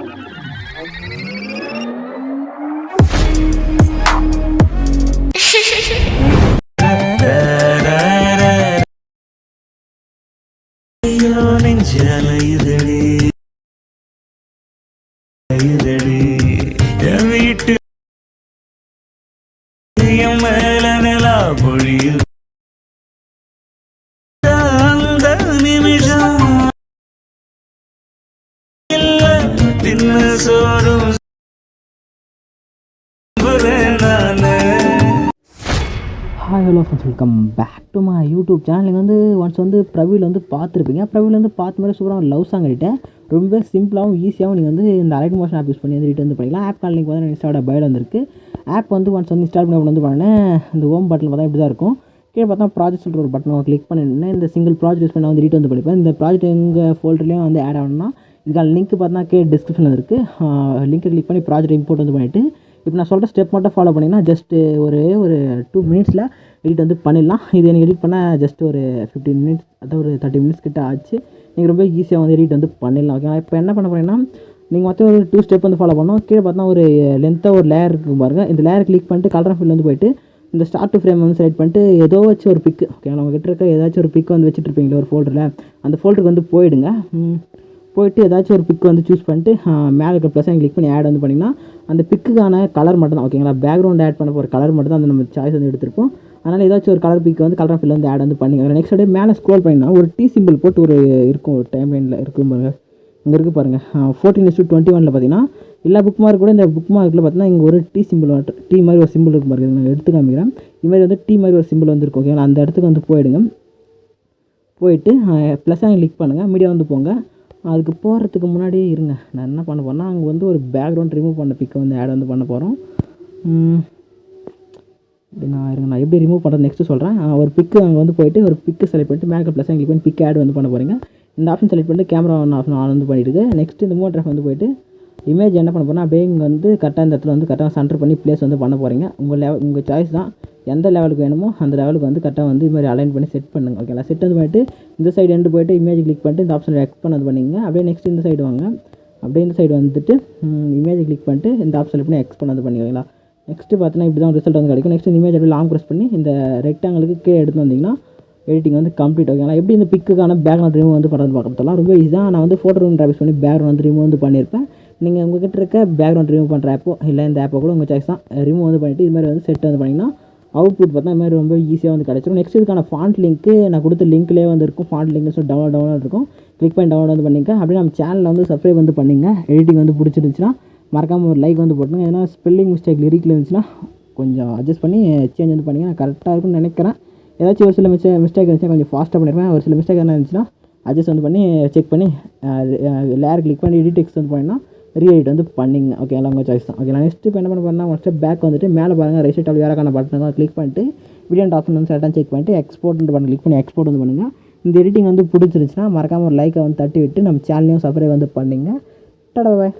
வீட்டு மேல நிலா பொழியும் அந்த நிமிஷம் இல்ல தின்ன சோறும் hi hello friends, welcome back to my YouTube channel. நீங்கள் வந்து ஒன்ஸ் வந்து பிரவீல் வந்து பார்த்துருப்பீங்க. பிரவீல் வந்து பார்த்த மாதிரி சூப்பராக லவ் சாங் எழுதிட்டேன். ரொம்ப சிம்பிளாகவும் ஈஸியாகவும் நீங்கள் வந்து இந்த அலைட் மோஷன் ஆப் யூஸ் பண்ணி வந்து வந்து பண்ணிக்கலாம். ஆப் கால் லிங்க் வந்து இன்ஸ்டாவோட பயோல வந்துருக்கு. ஆப் வந்து ஒன்ஸ் வந்து இன்ஸ்டால் பண்ணி வந்து பண்ணேன். இந்த ஹோம் பட்டன் பார்த்தா இப்படி தான் இருக்கும். கீழே பார்த்தா ப்ராஜெக்ட் சொல்கிற ஒரு பட்டன் கிளிக் பண்ணிட்டேன். இந்த சிங்கிள் ப்ராஜெக்ட் யூஸ் பண்ணி வந்து வந்து பண்ணிப்பேன். இந்த ப்ராஜெக்ட் எங்கள் ஃபோல்டர்லேயும் வந்து ஆட் ஆகணும்னா இதுக்கான லிங்க் பார்த்தா கீழே டிஸ்கிரிப்ஷனில் இருக்குது. லிங்க்கை கிளிக் பண்ணி ப்ராஜெக்ட் இம்போர்ட் வந்து பண்ணிவிட்டு இப்போ நான் சொல்கிற ஸ்டெப் மட்டும் ஃபாலோ பண்ணிங்கன்னா ஜஸ்ட்டு ஒரு 2 மினிட்ஸில் எடிட் வந்து பண்ணிடலாம். இது எனக்கு எடிட் பண்ண ஜஸ்ட் ஒரு 15 மினிட்ஸ், அதாவது ஒரு 30 மினிட்ஸ் கிட்ட ஆச்சு. நீங்கள் ரொம்ப ஈஸியாக வந்து எடிட் வந்து பண்ணிடலாம். ஓகேங்களா? இப்போ என்ன பண்ண போகிறீங்கன்னா நீங்கள் மொத்தம் ஒரு 2 ஸ்டெப் வந்து ஃபாலோ பண்ணணும். கீழே பார்த்தா ஒரு லென்த்தாக ஒரு லேயர் இருக்குது பாருங்கள். இந்த லேயர் கிளிக் பண்ணிட்டு கலர் ஃபில் வந்து போய்ட்டு இந்த ஸ்டார்ட் டு ஃப்ரேம் வந்து செலக்ட் பண்ணிட்டு ஏதோ வச்சு ஒரு பிக்கு, ஓகே, நம்ம கிட்ட இருக்க ஏதாச்சும் ஒரு பிக் வந்து வச்சுட்ருப்பீங்களா ஒரு ஃபோல்டரில், அந்த ஃபோல்டருக்கு வந்து போயிடுங்க. போய்ட்டு ஏதாச்சும் ஒரு பிக் வந்து சூஸ் பண்ணிட்டு மேலே இருக்க ப்ளஸ் கிளிக் பண்ணி ஆட் வந்து பண்ணிங்கன்னா அந்த பிக்குக்கான கலர் மட்டும் தான், ஓகேங்களா? பேக்ரவுண்ட் ஆட் பண்ண போகிற கலர் மட்டும் தான் அந்த நம்ம சாய்ஸ் வந்து எடுத்திருப்போம். அதனால் ஏதாச்சும் ஒரு கலர் பிக் வந்து கலர் ஃபில் வந்து ஆட் வந்து பண்ணிங்க. நெக்ஸ்ட் டே மேலே ஸ்க்ரோல் பண்ணிங்கன்னா ஒரு டி சிம்பிள் போட்டு ஒரு இருக்கும், ஒரு டைம் லைனில் இருக்கும் பாருங்கள். இங்கே இருக்குது பாருங்கள். 14:21 பார்த்தீங்கன்னா எல்லா புக் மார்க் கூட இந்த புக் மார்க்கில் பார்த்தீங்கன்னா இங்கே ஒரு டி சிம்பிள் டி மாதிரி ஒரு சிம்பிள் இருக்கும் பாருங்கள். நான் எடுத்து காமிக்கிறேன். இது மாதிரி வந்து டி மாதிரி ஒரு சிம்பிள் வந்து இருக்கும், ஓகேங்களா? அந்த இடத்துக்கு வந்து போயிடுங்க. போயிட்டு ப்ளஸ் கிளிக் பண்ணுங்கள். மீடியா வந்து போங்க. அதுக்கு போகிறதுக்கு முன்னாடி இருங்க, நான் என்ன பண்ண போகிறேன்னா அங்கே வந்து ஒரு பேக்ரவுண்ட் ரிமூவ் பண்ண பிக்கை வந்து ஆட் வந்து பண்ண போகிறோம். நான் எப்படி ரிமூவ் பண்ணுறது நெக்ஸ்ட்டு சொல்கிறேன். ஒரு பிக்கு அங்கே வந்து போய்ட்டு ஒரு பிக்கு செலக்ட் பண்ணிட்டு மேலே ப்ளஸ் கிளிக் பண்ணி பிக் ஆட் வந்து பண்ண போகிறீங்க. இந்த ஆப்ஷன் செலக்ட் பண்ணிட்டு கேமரா ஆப்ஷன் ஆன் வந்து பண்ணிவிட்டு நெக்ஸ்ட்டு இந்த மூவ் ட்ராக் வந்து போய்ட்டு இமேஜ் என்ன பண்ண போகிறேன்னா அப்படியே இங்கே வந்து கரெக்டாக இந்த இடத்துல வந்து கரெக்டாக சென்டர் பண்ணி ப்ளேஸ் வந்து பண்ண போகிறீங்க. உங்கள் சாய்ஸ் தான், எந்த லெவலுக்கு வேணுமோ அந்த லெவலுக்கு வந்து கரெக்டாக வந்து இது மாதிரி அலைன் பண்ணி செட் பண்ணுங்க. ஓகேங்களா? செட் வந்து பண்ணிட்டு இந்த சைடு எண்டு போய்ட்டு இமேஜ் கிளிக் பண்ணிட்டு இந்த ஆப்ஷன் எக்ஸ் பண்ணது பண்ணிங்க. அப்படியே நெக்ஸ்ட் இந்த சைடு வாங்க. அப்படியே இந்த சைடு வந்துட்டு இமேஜ் கிளிக் பண்ணிட்டு இந்த ஆப்ஷன் பண்ணி எக்ஸ் பண்ணது பண்ணிங்களா? நெக்ஸ்ட்டு பார்த்தீங்கன்னா இப்படி தான் ரிசல்ட் வந்து கிடைக்கும். நெக்ஸ்ட் இமேஜ் அப்படியே லாங் ப்ரெஸ் பண்ணி இந்த ரெக்டாங்களுக்கு கீழே எடுத்து வந்தீங்கன்னா எடிட்டிங் வந்து கம்ப்ளீட். ஓகேங்களா? எப்படி இந்த பிக்குக்கான பேக்ரவுண்ட் ரிமூவ் வந்து பண்ணுறது பார்க்கலாம். ரொம்ப ஈஸி தான். நான் வந்து ஃபோட்டோ ரூம் ட்ராபிஸ் பண்ணி பேக்ரவுண்ட் வந்து ரிமூவ் வந்து பண்ணியிருப்பேன். நீங்கள் உங்கள்கிட்ட இருக்க பேக்ரவுண்ட் ரிமூவ் பண்ணுற ஆப்போ இல்லை இந்த ஆப்போ கூட உங்கள் சாய்ஸ் தான். ரிமூவ் வந்து பண்ணிவிட்டு இது மாதிரி வந்து செட் வந்து பண்ணிங்கன்னா அவுட்புட் பார்த்தா இது மாதிரி ரொம்ப ஈஸியாக வந்து கிடச்சிடும். நெக்ஸ்ட் இதுக்கான ஃபாண்ட் லிங்க்கு நான் கொடுத்த லிங்க்லேயே வந்து இருக்கும். ஃபாண்ட் லிங்க் சொல்லி டவுன்லோட் இருக்கும். கிளிக் பண்ணி டவுன்லோட் வந்து பண்ணிங்க. அப்படியே நம்ம சேனலில் வந்து சப்ஸ்கிரைப் வந்து பண்ணிங்க. எடிட்டிங் வந்து பிடிச்சிருந்துச்சுன்னா மறக்காமல் ஒரு லைக் வந்து போட்டுங்க. ஏன்னா ஸ்பெல்லிங் மிஸ்டேக் லிரிக்கில் இருந்துச்சுன்னா கொஞ்சம் அட்ஜஸ்ட் பண்ணி சேஞ்ச் வந்து பண்ணிங்க. நான் கரெக்டாக இருக்கும்னு நினைக்கிறேன். ஏதாச்சும் ஒரு சில மிஸ்டேக் இருந்துச்சுன்னா கொஞ்சம் ஃபாஸ்ட்டாக பண்ணியிருப்பேன். ஒரு சில மிஸ்டேக் என்ன இருந்துச்சுன்னா அட்ஜஸ்ட் வந்து பண்ணி செக் பண்ணி லேயர் கிளிக் பண்ணி எடிட் டெக்ஸ்ட் வந்து பண்ணிங்கன்னா ரீஎடிட் வந்து பண்ணிங்க. ஓகே, எல்லாம் உங்கள் சாய்ஸ் தான். ஓகே, நான் நெக்ஸ்ட் இப்போ என்ன பண்ண ஒன் ஸ்டெப் பேக் வந்துட்டு மேலே பாருங்கள் ரைட் சைட் வேறக்கான பட்டன் கிளிக் பண்ணிட்டு வீடியோ ஆப்ஷன் வந்து செட்டாக செக் பண்ணிட்டு எக்ஸ்போர்ட் பட்டன் கிளிக் பண்ணி எக்ஸ்போர்ட் வந்து பண்ணுங்கள். இந்த எடிட்டிங் வந்து பிடிச்சிருந்துச்சுன்னா மறக்காமல் ஒரு லைக்கை வந்து தட்டி விட்டு நம்ம சேனலையும் சப்ஸ்கிரைப் வந்து பண்ணிங்க. டடா பாய்.